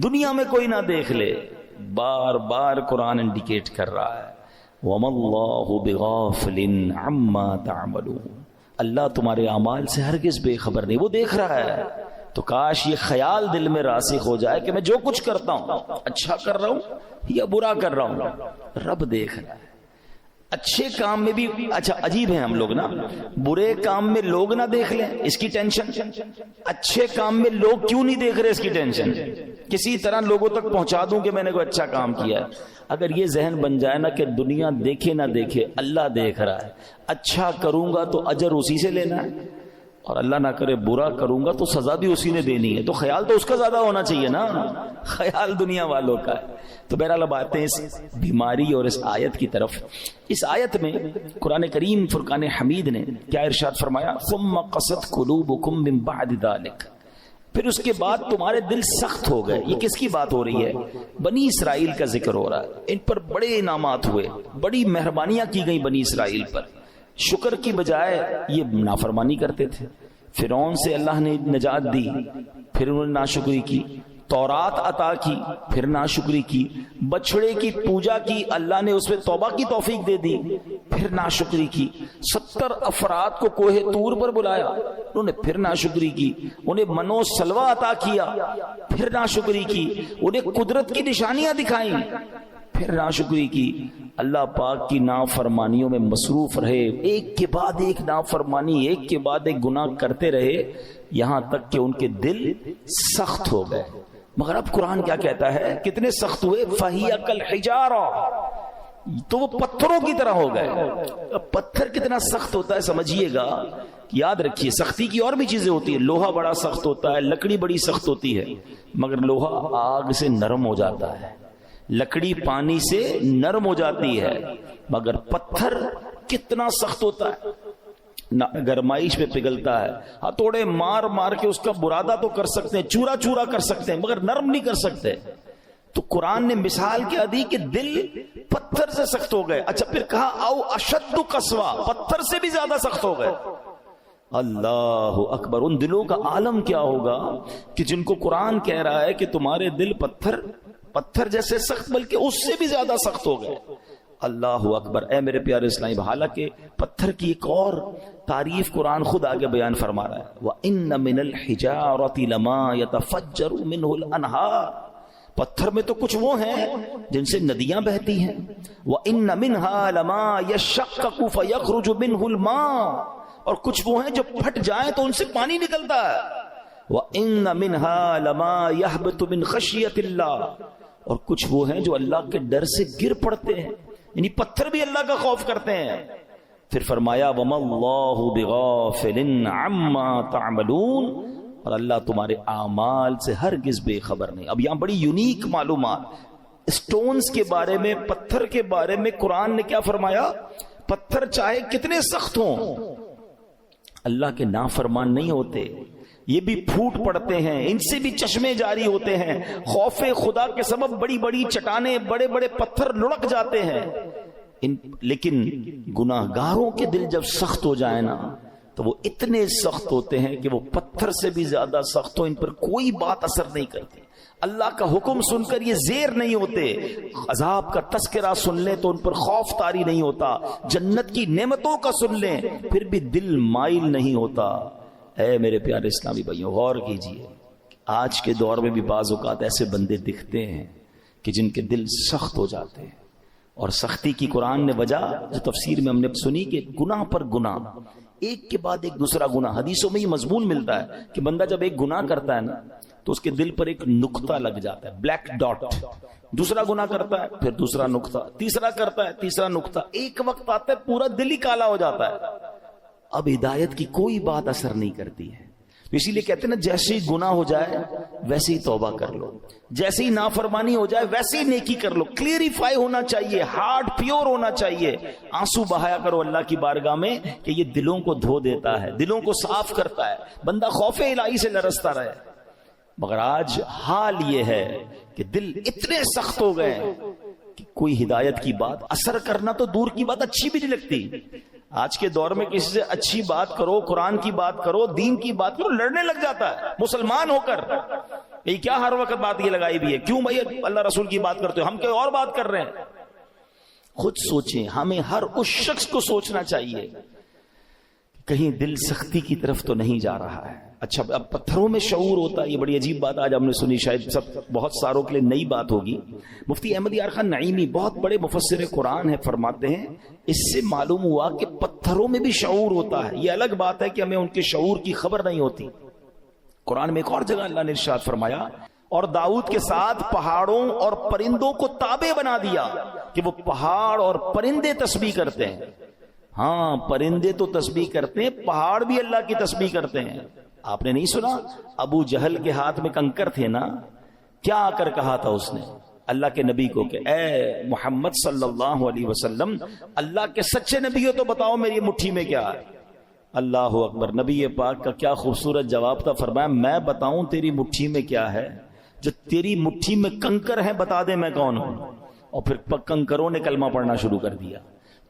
دنیا میں کوئی نہ دیکھ لے، بار بار قرآن انڈیکیٹ کر رہا ہے وَمَا اللَّهُ بِغَافِلٍ عَمَّا تَعْمَلُونَ، اللہ تمہارے اعمال سے ہرگز بے خبر نہیں، وہ دیکھ رہا ہے۔ تو کاش یہ خیال دل میں راسخ ہو جائے کہ میں جو کچھ کرتا ہوں اچھا کر رہا ہوں یا برا کر رہا ہوں، رب دیکھ رہا ہے۔ اچھے کام میں بھی اچھا عجیب ہیں ہم لوگ نا، برے کام میں لوگ نہ دیکھ لیں اس کی ٹینشن، اچھے کام میں لوگ کیوں نہیں دیکھ رہے اس کی ٹینشن، کسی طرح لوگوں تک پہنچا دوں کہ میں نے کوئی اچھا کام کیا ہے۔ اگر یہ ذہن بن جائے نا کہ دنیا دیکھے نہ دیکھے اللہ دیکھ رہا ہے، اچھا کروں گا تو اجر اسی سے لینا ہے، اور اللہ نہ کرے برا کروں گا تو سزا بھی اسی نے دینی ہے، تو خیال تو اس کا زیادہ ہونا چاہیے نا، خیال دنیا والوں کا ہے۔ تو بہرحال اب آتے ہیں اس بیماری اور اس آیت کی طرف۔ اس آیت میں قرآن کریم فرقان حمید نے کیا ارشاد فرمایا؟ ثم قست قلوبکم من بعد ذلک، پھر اس کے بعد تمہارے دل سخت ہو گئے۔ یہ کس کی بات ہو رہی ہے؟ بنی اسرائیل کا ذکر ہو رہا ہے، ان پر بڑے انعامات ہوئے، بڑی مہربانیاں کی گئی بنی اسرائیل پر، شکر کی بجائے یہ نافرمانی کرتے تھے۔ فرعون سے اللہ نے نجات دی، پھر انہوں نے ناشکری کی، تورات عطا کی، پھر ناشکری کی، بچڑے کی پوجا کی، اللہ نے اس پہ توبہ کی توفیق دے دی، پھر ناشکری کی، 70 افراد کو کوہ طور پر بلایا، انہوں نے پھر ناشکری کی، انہیں منو سلوہ عطا کیا، پھر ناشکری کی، انہیں قدرت کی نشانیاں دکھائیں، پھر ناشکری کی۔ اللہ پاک کی نافرمانیوں میں مصروف رہے، ایک کے بعد ایک نافرمانی، ایک کے بعد ایک گناہ کرتے رہے، یہاں تک کہ ان کے دل سخت ہو گئے۔ مگر اب قرآن کیا کہتا ہے؟ کتنے سخت ہوئے؟ فَهِيَ كَالْحِجَارَةِ، تو وہ پتھروں کی طرح ہو گئے۔ اب پتھر کتنا سخت ہوتا ہے سمجھیے گا، یاد رکھیے سختی کی اور بھی چیزیں ہوتی ہیں، لوہا بڑا سخت ہوتا ہے، لکڑی بڑی سخت ہوتی ہے، مگر لوہا آگ سے نرم ہو جاتا ہے، لکڑی پانی سے نرم ہو جاتی ہے، مگر پتھر کتنا سخت ہوتا ہے، گرمائش میں پگھلتا ہے، ہتھوڑے مار مار کے اس کا برادہ تو کر سکتے ہیں، چورا چورا کر سکتے ہیں، مگر نرم نہیں کر سکتے۔ تو قرآن نے مثال کیا دی کہ دل پتھر سے سخت ہو گئے۔ اچھا پھر کہا او اشد قسوہ، پتھر سے بھی زیادہ سخت ہو گئے۔ اللہ اکبر، ان دلوں کا عالم کیا ہوگا کہ جن کو قرآن کہہ رہا ہے کہ تمہارے دل پتھر جیسے سخت بلکہ اس سے بھی زیادہ سخت ہو گئے۔ اللہ اکبر۔ اے میرے پیارے اسلامی، حالانکہ پتھر کی ایک اور تعریف قرآن خود آگے بیان فرما رہا ہے، وَإِنَّ مِنَ الْحِجَارَةِ لَمَا يَتَفَجَّرُ مِنْهُ الْأَنْهَارُ، پتھر میں تو کچھ وہ ہیں جن سے ندیاں بہتی ہیں، وَإِنَّ مِنْهَا لَمَا يَشَّقَّقُ فَيَخْرُجُ مِنْهُ الْمَاءُ، اور کچھ وہ ہیں جو پھٹ جائیں تو ان سے پانی نکلتا ہے، وَإِنَّ مِنْهَا لَمَا يَهْبِطُ مِنْ خَشْيَةِ اللَّهِ، اور کچھ وہ ہیں جو اللہ کے ڈر سے گر پڑتے ہیں، یعنی پتھر بھی اللہ کا خوف کرتے ہیں۔ پھر فرمایا وَمَا اللَّهُ بِغَافِلٍ عَمَّا تَعْمَلُونَ، اور اللہ تمہارے اعمال سے ہرگز بے خبر نہیں۔ اب یہاں بڑی یونیک معلومات اسٹونز کے بارے میں، پتھر کے بارے میں قرآن نے کیا فرمایا؟ پتھر چاہے کتنے سخت ہوں اللہ کے نافرمان نہیں ہوتے، یہ بھی پھوٹ پڑتے ہیں، ان سے بھی چشمے جاری ہوتے ہیں، خوف خدا کے سبب بڑی بڑی چٹانیں، بڑے بڑے پتھر لڑک جاتے ہیں، لیکن گناہگاروں کے دل جب سخت ہو جائے نا تو وہ اتنے سخت ہوتے ہیں کہ وہ پتھر سے بھی زیادہ سخت ہو، ان پر کوئی بات اثر نہیں کرتی، اللہ کا حکم سن کر یہ زیر نہیں ہوتے، عذاب کا تذکرہ سن لیں تو ان پر خوف طاری نہیں ہوتا، جنت کی نعمتوں کا سن لیں پھر بھی دل مائل نہیں ہوتا۔ اے میرے پیارے اسلامی بھائیوں، غور کیجئے، آج کے دور میں بھی بعض اوقات ایسے بندے دکھتے ہیں کہ جن کے دل سخت ہو جاتے ہیں، اور سختی کی قرآن نے وجہ جو تفسیر میں ہم نے سنی کہ گناہ پر گناہ، ایک کے بعد ایک دوسرا گناہ۔ حدیثوں میں یہ مضمون ملتا ہے کہ بندہ جب ایک گناہ کرتا ہے نا تو اس کے دل پر ایک نقطہ لگ جاتا ہے، بلیک ڈاٹ، دوسرا گناہ کرتا ہے پھر دوسرا نقطہ، تیسرا کرتا ہے تیسرا نقطہ، ایک وقت آتا ہے پورا دل ہی کالا ہو جاتا ہے، اب ہدایت کی کوئی بات اثر نہیں کرتی ہے۔ اسی لیے کہتے ہیں نا، جیسے ہی گناہ ہو جائے ویسے ہی توبہ کر لو، جیسے ہی نافرمانی ہو جائے ویسے ہی نیکی کر لو، کلیریفائی ہونا چاہیے، ہارٹ پیور ہونا چاہیے، آنسو بہایا کرو اللہ کی بارگاہ میں کہ یہ دلوں کو دھو دیتا ہے، دلوں کو صاف کرتا ہے، بندہ خوف الہی سے لرزتا رہے۔ مگر آج حال یہ ہے کہ دل اتنے سخت ہو گئے کہ کوئی ہدایت کی بات اثر کرنا تو دور کی بات اچھی بھی نہیں لگتی۔ آج کے دور میں کسی سے اچھی بات کرو، قرآن کی بات کرو، دین کی بات کرو، لڑنے لگ جاتا ہے مسلمان ہو کر۔ یہ کیا ہر وقت بات یہ لگائی بھی ہے؟ کیوں بھائی اللہ رسول کی بات کرتے ہو، ہم کوئی اور بات کر رہے ہیں؟ خود سوچیں، ہمیں ہر اس شخص کو سوچنا چاہیے کہیں دل سختی کی طرف تو نہیں جا رہا ہے۔ اچھا، اب پتھروں میں شعور ہوتا ہے، یہ بڑی عجیب بات آج ہم نے سنی، شاید بہت ساروں کے لیے نئی بات ہوگی۔ مفتی احمد یار خان نعیمی بہت بڑے مفسر قرآن ہیں، فرماتے ہیں اس سے معلوم ہوا کہ پتھروں میں بھی شعور ہوتا ہے۔ یہ الگ بات ہے کہ ہمیں ان کے شعور کی خبر نہیں ہوتی۔ قرآن میں ایک اور جگہ اللہ نے ارشاد فرمایا، اور داؤد کے ساتھ پہاڑوں اور پرندوں کو تابع بنا دیا کہ وہ پہاڑ اور پرندے تسبیح کرتے ہیں۔ ہاں، پرندے تو تسبیح کرتے ہیں، پہاڑ بھی اللہ کی تسبیح کرتے ہیں۔ آپ نے نہیں سنا ابو جہل کے ہاتھ میں کنکر تھے نا، کیا آ کر کہا تھا اس نے اللہ کے نبی کو کہ اے محمد صلی اللہ علیہ وسلم، اللہ کے سچے نبی ہو تو بتاؤ میری مٹھی میں کیا ہے؟ اللہ اکبر، نبی پاک کا کیا خوبصورت جواب تھا، فرمایا میں بتاؤں تیری مٹھی میں کیا ہے؟ جو تیری مٹھی میں کنکر ہے بتا دے میں کون ہوں۔ اور پھر کنکروں نے کلمہ پڑھنا شروع کر دیا،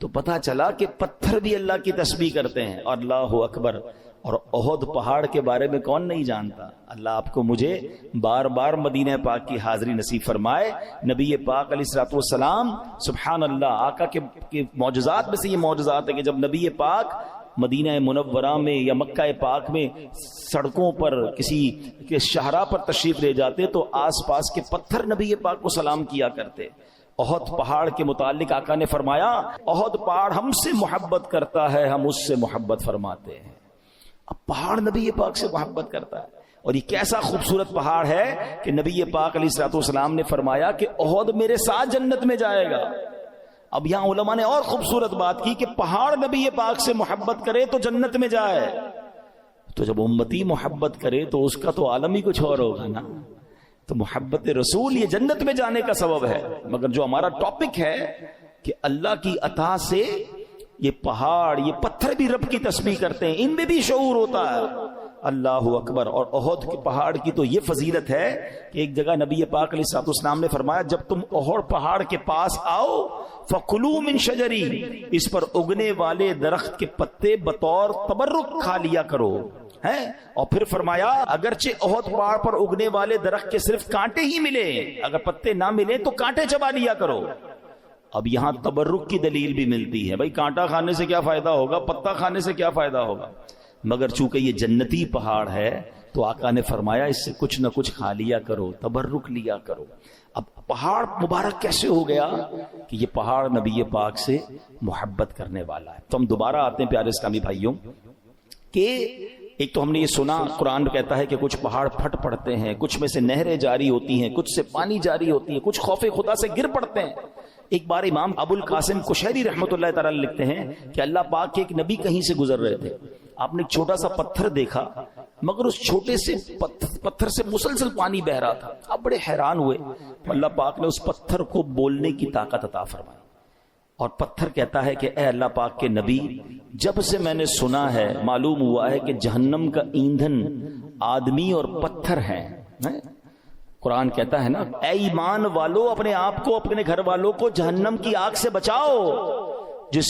تو پتا چلا کہ پتھر بھی اللہ کی تسبیح کرتے ہیں۔ اور اللہ اکبر، اور احد پہاڑ کے بارے میں کون نہیں جانتا؟ اللہ آپ کو مجھے بار بار مدینہ پاک کی حاضری نصیب فرمائے۔ نبی پاک علیہ الصلوۃ والسلام، سبحان اللہ، آقا کے معجزات میں سے یہ معجزات ہے کہ جب نبی پاک مدینہ منورہ میں یا مکہ پاک میں سڑکوں پر کسی کے شاہراہ پر تشریف لے جاتے تو آس پاس کے پتھر نبی پاک کو سلام کیا کرتے۔ احد پہاڑ کے متعلق آقا نے فرمایا، احد پہاڑ ہم سے محبت کرتا ہے، ہم اس سے محبت فرماتے ہیں۔ اب پہاڑ نبی پاک سے محبت کرتا ہے، اور یہ کیسا خوبصورت پہاڑ ہے کہ نبی پاک علیہ الصلوۃ والسلام نے فرمایا کہ احد میرے ساتھ جنت میں جائے گا۔ اب یہاں علماء نے اور خوبصورت بات کی کہ پہاڑ نبی پاک سے محبت کرے تو جنت میں جائے، تو جب امتی محبت کرے تو اس کا تو عالم ہی کچھ اور ہوگا نا۔ تو محبت رسول یہ جنت میں جانے کا سبب ہے۔ مگر جو ہمارا ٹاپک ہے کہ اللہ کی عطا سے یہ پہاڑ، یہ پتھر بھی رب کی تسبیح کرتے ہیں، ان میں بھی شعور ہوتا ہے۔ اللہ اکبر۔ اور احد کے پہاڑ کی تو یہ فضیلت ہے کہ ایک جگہ نبی پاک علیہ الصلوۃ والسلام نے فرمایا، جب تم احد پہاڑ کے پاس آؤ فَكُلُوا مِن شَجَرِهِ، اس پر اگنے والے درخت کے پتے بطور تبرک کھا لیا کرو ہے۔ اور پھر فرمایا اگرچہ احد پہاڑ پر اگنے والے درخت کے صرف کانٹے ہی ملے، اگر پتے نہ ملے تو کانٹے چبا لیا کرو۔ اب یہاں تبرک کی دلیل بھی ملتی ہے، بھائی کانٹا کھانے سے کیا فائدہ ہوگا، پتا کھانے سے کیا فائدہ ہوگا، مگر چونکہ یہ جنتی پہاڑ ہے تو آقا نے فرمایا اس سے کچھ نہ کچھ کھا لیا کرو، تبرک لیا کرو۔ اب پہاڑ مبارک کیسے ہو گیا کہ یہ پہاڑ نبی پاک سے محبت کرنے والا ہے۔ تو ہم دوبارہ آتے ہیں پیارے اسلامی بھائیوں کہ ایک تو ہم نے یہ سنا قرآن کہتا ہے کہ کچھ پہاڑ پھٹ پڑتے ہیں، کچھ میں سے نہریں جاری ہوتی ہیں، کچھ سے پانی جاری ہوتی ہے، کچھ خوف خدا سے گر پڑتے ہیں۔ ایک بار امام ابو القاسم کشیری رحمۃ اللہ تعالی لکھتے ہیں کہ اللہ پاک کے ایک نبی کہیں سے گزر رہے تھے، آپ نے ایک چھوٹا سا پتھر دیکھا، مگر اس چھوٹے سے پتھر سے مسلسل پانی بہ رہا تھا۔ آپ بڑے حیران ہوئے، اللہ پاک نے اس پتھر کو بولنے کی طاقت عطا فرمائی، اور پتھر کہتا ہے کہ اے اللہ پاک کے نبی، جب سے میں نے سنا ہے معلوم ہوا ہے کہ جہنم کا ایندھن آدمی اور پتھر ہیں۔ قرآن کہتا ہے نا، اے ایمان والو اپنے آپ کو، اپنے گھر والوں کو جہنم کی آگ سے بچاؤ۔